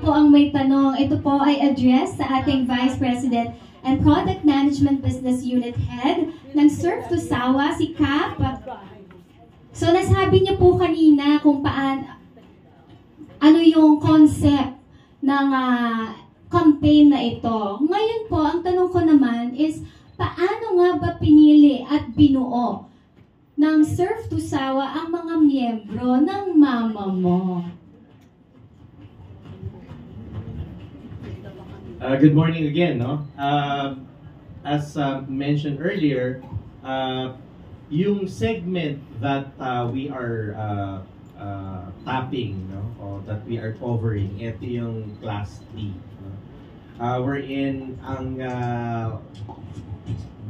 po ang may tanong. Ito po ay address sa ating Vice President and Product Management Business Unit Head ng Surf to Sawa, si Cap. So nasabi niyo po kanina kung ano yung concept ng campaign na ito. Ngayon po, ang tanong ko naman is, paano nga ba pinili at binuo ng Surf to Sawa ang mga miyembro ng mama mo? Good morning again. No? As mentioned earlier, yung segment that we are tapping, no? Or that we are covering, ito yung Class D. No? Wherein ang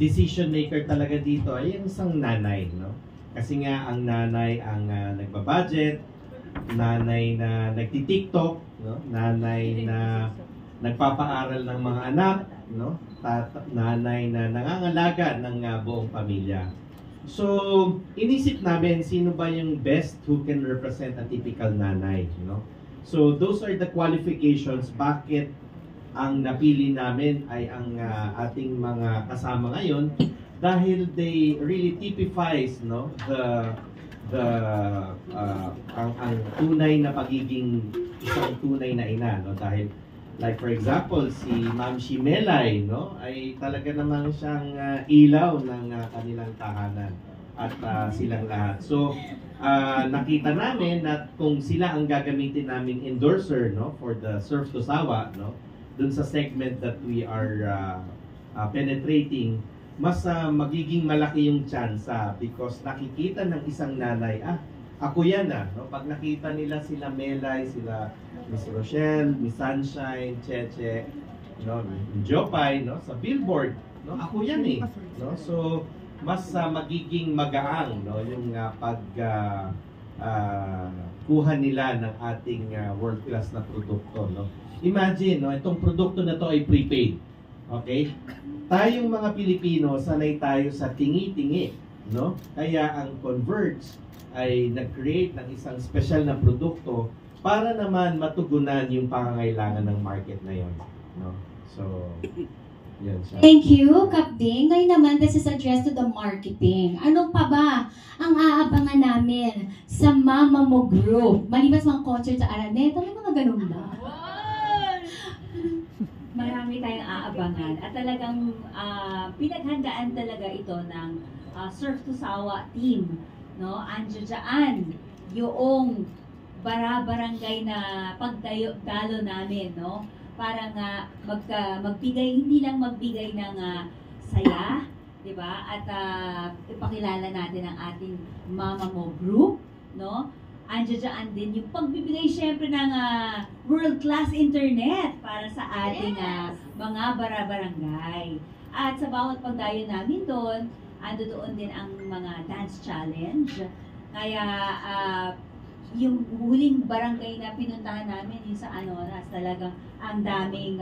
decision maker talaga dito ay yung isang nanay. No? Kasi nga ang nanay ang nagbabudget, nanay na nagti-TikTok, no? Nanay na nagpapaaral ng mga anak, no? Nanay na nangangalaga ng buong pamilya. So, inisip namin sino ba yung best who can represent a typical nanay, no? So, those are the qualifications bakit ang napili namin ay ang ating mga kasama ngayon dahil they really typifies, no, ang tunay na pagiging isang tunay na ina, no? Dahil like for example, si Ma'am Shimelay, no, ay talaga naman siyang ilaw ng kanilang tahanan at silang lahat. So, nakita namin na kung sila ang gagamitin naming endorser, no, for the Surf to Sawa, no, dun sa segment that we are penetrating, mas magiging malaki yung chance because nakikita ng isang nanay, ako yan no? Pag nakita nila sila Melay, sila Miss Rochelle, Miss Sunshine, Cheche, no, Jopay, no, sa billboard, no, ako yan no? So mas magiging magaang, no, yung kuha nila ng ating world class na produkto, no. Imagine, no, itong produkto na to ay prepaid. Okay? Tayong mga Pilipino, sanay tayo sa tingi-tingi, no? Kaya ang Converge ay nag-create ng isang special na produkto para naman matugunan yung pangangailangan ng market na yon, no? So, yan siya. Thank you, Kap Ding. Ngayon naman, this is addressed to the marketing. Ano pa ba ang aabangan namin sa Mama Mo Group? Maliban sa mga concert sa Araneta, may mga ganun ba? Marami tayong aabangan at talagang pinaghandaan talaga ito ng Surf to Sawa team, no? Andiyo dyan yung barangay na pagdalo namin, no? Para nga magbigay, hindi lang magbigay ng saya, di ba? At ipakilala natin ang ating Mama Mo Group, no? Andiyan din yung pagbibigay syempre ng world-class internet para sa ating mga barangay. At sa bawat pagdayo namin doon, doon din ang mga dance challenge. Kaya yung huling barangay na pinuntahan namin, yung sa Anoras, talagang ang daming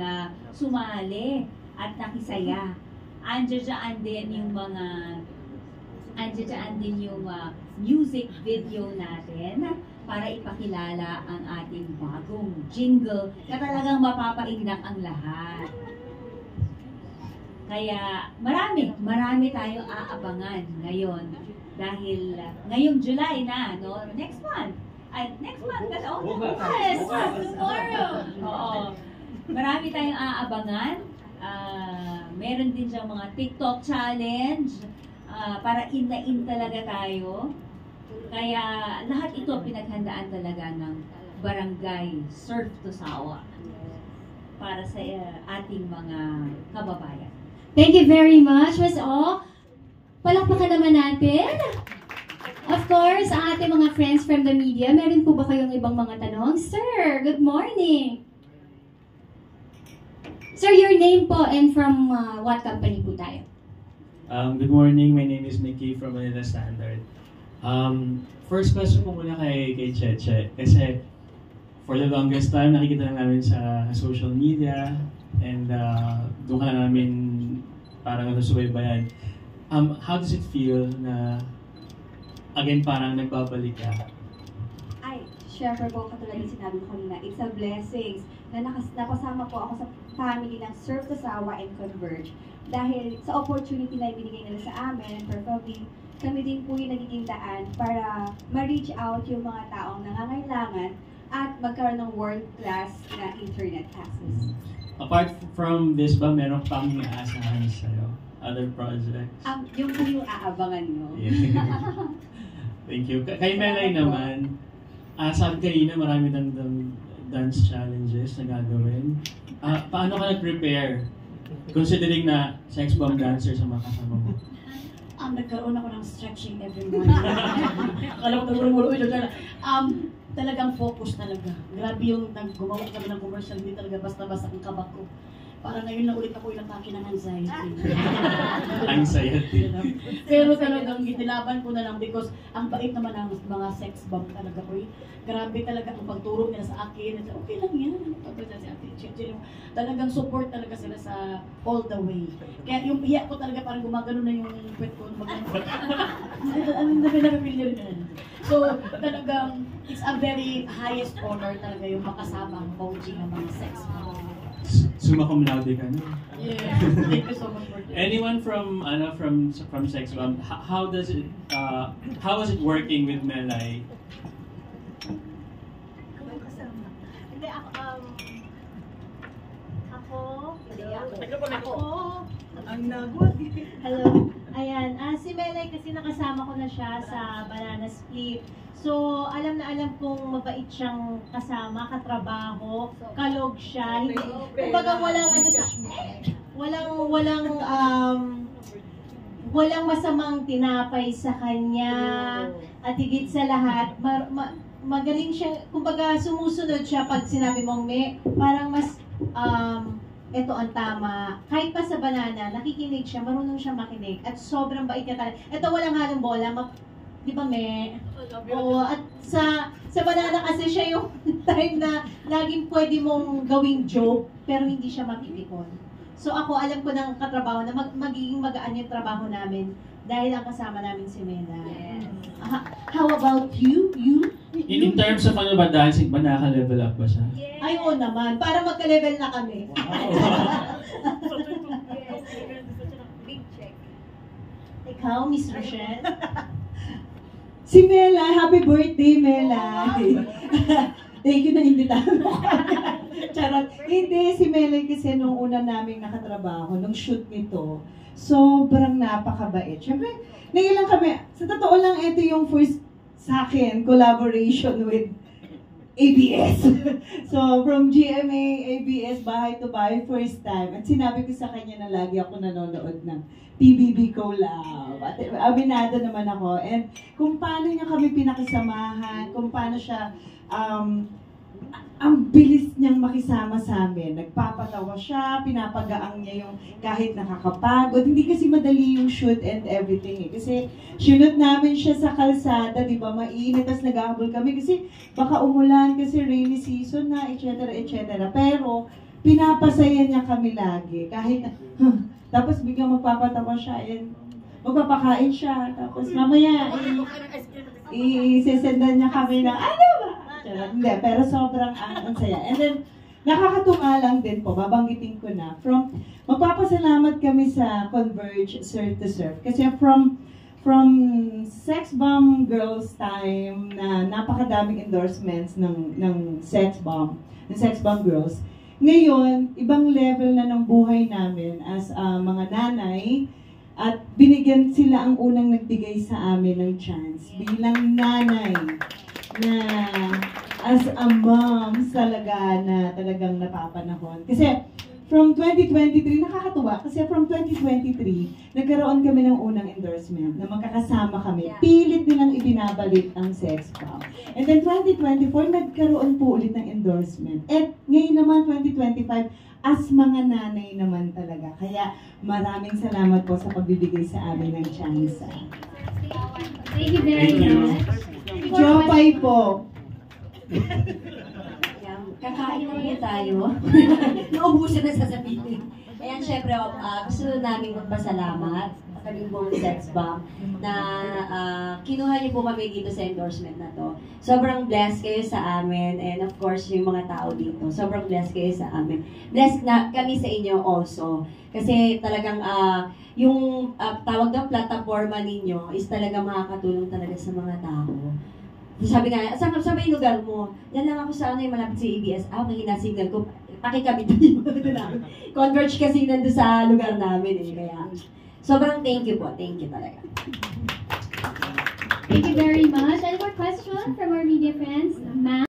sumali at nakisaya. Andiyan din yung music video natin para ipakilala ang ating bagong jingle na talagang mapapainak ang lahat. Kaya marami tayong aabangan ngayon dahil ngayong July na, no? Next month tomorrow. Oo. Marami tayong aabangan. Meron din siyang mga TikTok challenge para in talaga tayo. Kaya lahat ito pinaghandaan talaga ng Barangay Surf to Sawa para sa ating mga kababayan. Thank you very much, Ms. O. Palakpakan naman natin. Of course, ang ating mga friends from the media, meron po ba kayong ibang mga tanong? Sir, good morning. Sir, your name po and from what company po tayo? Good morning, my name is Mickey from Manila Standard. First question po muna kay Cheche. Kasi for the longest time, nakikita lang namin sa social media and doon ka lang namin parang nasubaybayan. How does it feel na again parang nagbabalik ka? syempre po, katulad ng sinabi ko kanina, it's a blessings na napasama po ako sa family ng Serve to Sawa and Converge. Dahil sa opportunity na ibinigay nila sa amin, perfectly, kami din po yung nagiging daan para ma-reach out yung mga taong nangangailangan at magkaroon ng world-class na internet access. Apart from this ba, meron pang inaasahan sa'yo? Other projects? Yung po yung aabangan nyo. Yeah. Thank you. Kay Melay naman, sabi kanina marami ng dance challenges na gagawin. Paano ka nag-prepare? Considering na sex bomb dancer sa mga kasama mo. Nagkaroon ako ng stretching every morning. Akala ko nagulong-gulong ito dyan. Talagang focus talaga. Grabe yung gumawa kami ng commercial, hindi talaga basta-basta ang kabak ko. Parang ngayon na ulit ako ilang ng anxiety. Anxiety. Pero talagang itilaban ko na lang because ang bait naman ng mga sex bomb talaga ko. Grabe talaga ang pagturo nila sa akin. Okay lang yan. Talagang support talaga sila sa all the way. Kaya yung iyak ko talaga parang gumagano na yung pwet ko. Ano na pinag-familiar na. So talagang it's a very highest honor talaga yung makasama ang OG ng mga sex bomb. Summa cum laude ka na. Yeah, thank you so much for that. Anyone from Sex Bomb, how was it working with Melay? Hindi ako ang nagwag. Hello. Ayan, si Melay kasi nakasama ko na siya sa Banana Split. So, alam na alam kong mabait siyang kasama, katrabaho, kalog siya. Hindi, kumbaga walang masamang tinapay sa kanya. At higit sa lahat, magaling siya, kumbaga sumusunod siya pag sinabi mong parang mas ito ang tama. Kahit pa sa banana, nakikinig siya, marunong siya makinig. At sobrang bait niya talaga. Ito walang halong bola, di ba, Oo, at sa banana kasi siya yung time na laging pwede mong gawing joke, pero hindi siya mapipikon. So ako, alam ko ng katrabaho na magiging magaan yung trabaho namin dahil ang kasama namin si Mela. Yes. How about you? In terms of dancing ba, naka-level up ba siya? Yes. Ay, oo naman. Para magka-level na kami. Big check. Ikaw, Miss Rochelle? Si Mela, happy birthday, Mela. Thank you na imbitahan mo kami. Charot. Hindi, si Mela kasi nung una naming nakatrabaho, nung shoot nito, sobrang napakabait. Siyempre, ngayon lang kami, sa totoo lang, ito yung first sa akin, collaboration with ABS. So, from GMA, ABS, bahay to bahay, first time. At sinabi ko sa kanya na lagi ako nanonood ng PBB collab. At aminado naman ako. And kung paano niya kami pinakisamahan, kung paano siya, ang bilis niyang makisama sa amin. Nagpapatawa siya, pinapagaang niya yung kahit nakakapagod. Hindi kasi madali yung shoot and everything eh. Kasi shoot namin siya sa kalsada, di ba? Mainit, tapos nag-ahabol kami kasi baka umulan kasi rainy season na, etc. etc. Pero pinapasaya niya kami lagi. Kahit tapos biglang magpapatawa siya and magpapakain siya. Tapos mamaya, isisendan niya kami ng, ano ba? Hindi, pero sobrang ang saya. And then, nakakatuwa lang din po, babanggitin ko na, magpapasalamat kami sa Converge Serve to Serve. Kasi from Sex Bomb Girls time na napakadaming endorsements ng Sex Bomb Girls. Ngayon, ibang level na ng buhay namin as mga nanay at binigyan sila ang unang nagbigay sa amin ng chance bilang nanay na as a mom talaga na talagang napapanahon. Kasi from 2023, nakakatuwa kasi from 2023, nagkaroon kami ng unang endorsement na magkakasama kami. Pilit nilang ibinabalik ang Sex Bomb. And then 2024, nagkaroon po ulit ng endorsement. At ngayon naman, 2025, as mga nanay naman talaga. Kaya maraming salamat po sa pagbibigay sa amin ng chance. Thank you very much. Jopay po. Kakain na rin tayo. Naubusan na sasabihin. Ayan, syempre, gusto namin magpasalamat kaming buong Sex Bomb na kinuha niyo po kami dito sa endorsement na to. Sobrang blessed kayo sa amin, and of course, yung mga tao dito, sobrang blessed kayo sa amin. Blessed na kami sa inyo also. Kasi talagang yung tawag ng plataforma ninyo is talagang makakatulong talaga sa mga tao. Sabi nga, saan ba yung lugar mo? Yan lang ako sa malapit sa ABS. Mahina signal ko. Pakikabit yung namin. Converge kasi nandun sa lugar namin Kaya, sobrang thank you po. Thank you talaga. Thank you very much. Any more questions from our media friends? Ma'am?